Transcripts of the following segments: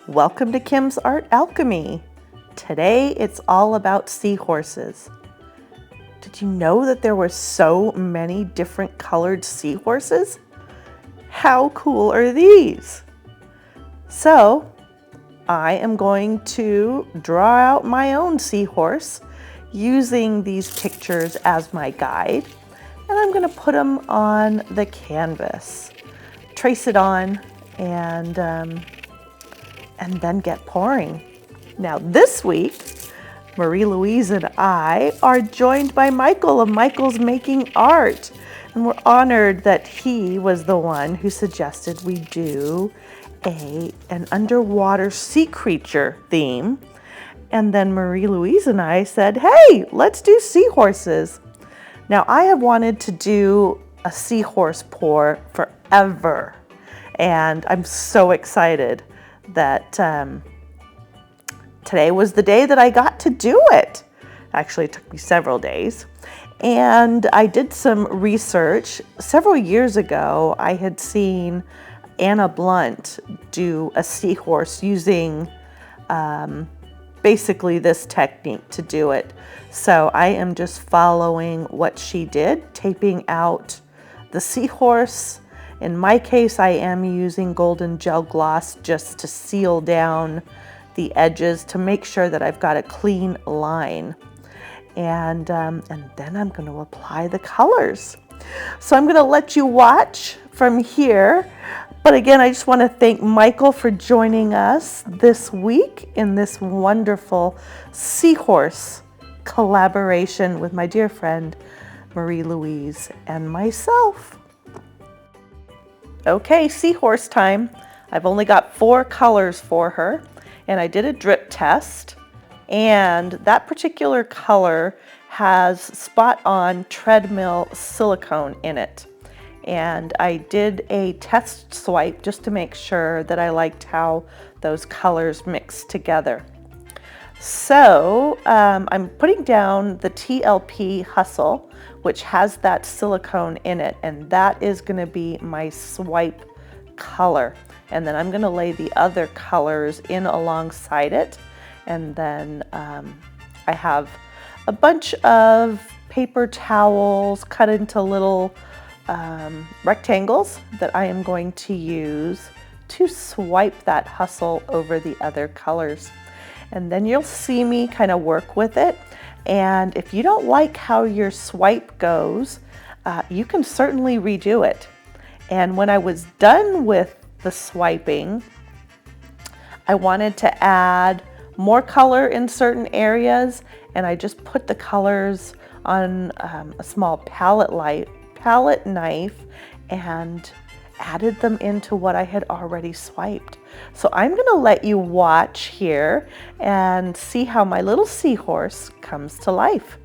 Welcome to Kim's Art Alchemy. Today it's all about seahorses. Did you know that there were so many different colored seahorses? How cool are these? So I am going to draw out my own seahorse using these pictures as my guide, and I'm going to put them on the canvas, trace it on, and then get pouring. Now this week, Marie-Louise and I are joined by Michael of Michael's Making Art, and we're honored that he was the one who suggested we do an underwater sea creature theme. And then Marie-Louise and I said, hey, let's do seahorses. Now I have wanted to do a seahorse pour forever, and I'm so excited that today was the day that I got to do it. Actually, it took me several days. And I did some research. Several years ago, I had seen Anna Blunt do a seahorse using basically this technique to do it. So I am just following what she did, taping out the seahorse. In my case, I am using golden gel gloss just to seal down the edges to make sure that I've got a clean line. And then I'm going to apply the colors. So I'm going to let you watch from here. But again, I just want to thank Michael for joining us this week in this wonderful seahorse collaboration with my dear friend Marie-Louise and myself. Okay, seahorse time. I've only got 4 colors for her, and I did a drip test, and that particular color has spot-on treadmill silicone in it. And I did a test swipe just to make sure that I liked how those colors mixed together. So I'm putting down the TLP Hustle, which has that silicone in it, and that is going to be my swipe color. And then I'm going to lay the other colors in alongside it. And then I have a bunch of paper towels cut into little rectangles that I am going to use to swipe that hustle over the other colors. And then you'll see me kind of work with it. And if you don't like how your swipe goes, you can certainly redo it. And when I was done with the swiping, I wanted to add more color in certain areas, and I just put the colors on a small palette knife and added them into what I had already swiped. So I'm going to let you watch here and see how my little seahorse comes to life.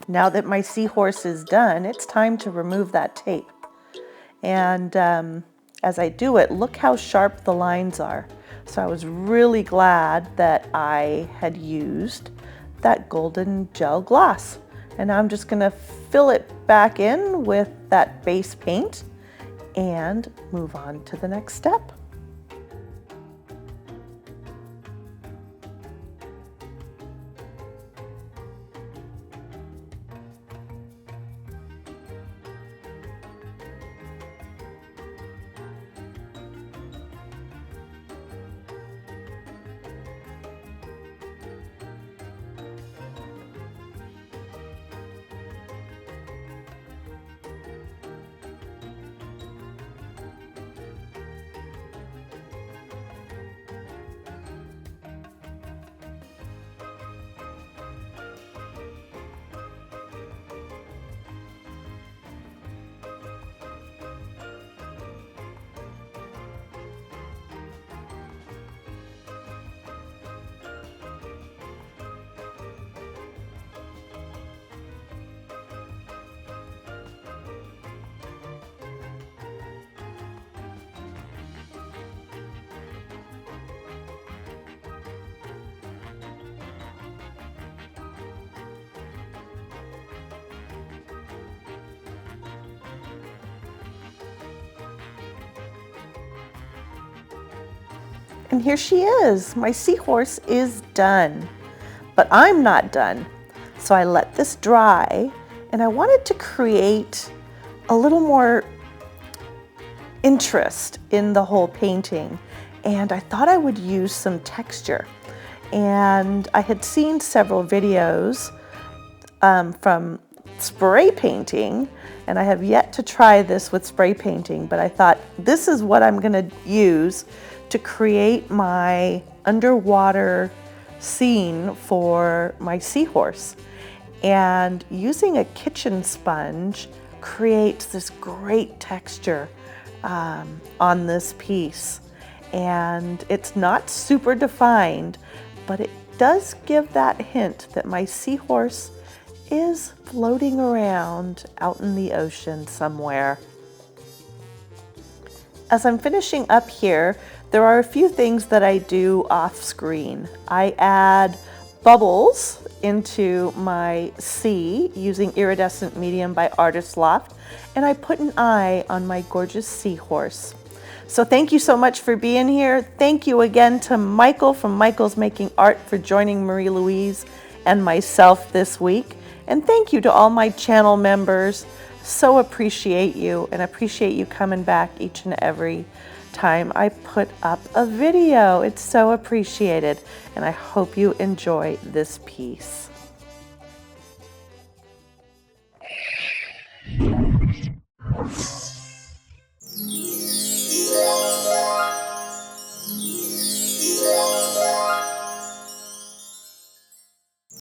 Now that my seahorse is done, it's time to remove that tape. And as I do it, look how sharp the lines are. So I was really glad that I had used that golden gel gloss. And now I'm just gonna fill it back in with that base paint and move on to the next step. And here she is. My seahorse is done, but I'm not done. So I let this dry, and I wanted to create a little more interest in the whole painting. And I thought I would use some texture. And I had seen several videos from spray painting, and I have yet to try this with spray painting, but I thought this is what I'm gonna use to create my underwater scene for my seahorse. And using a kitchen sponge creates this great texture on this piece. And it's not super defined, but it does give that hint that my seahorse is floating around out in the ocean somewhere. As I'm finishing up here, there are a few things that I do off screen. I add bubbles into my sea using iridescent medium by Loft, and I put an eye on my gorgeous seahorse. So thank you so much for being here. Thank you again to Michael from Michael's Making Art for joining Marie Louise and myself this week. And thank you to all my channel members. So appreciate you, and appreciate you coming back each and every time I put up a video. It's so appreciated, and I hope you enjoy this piece.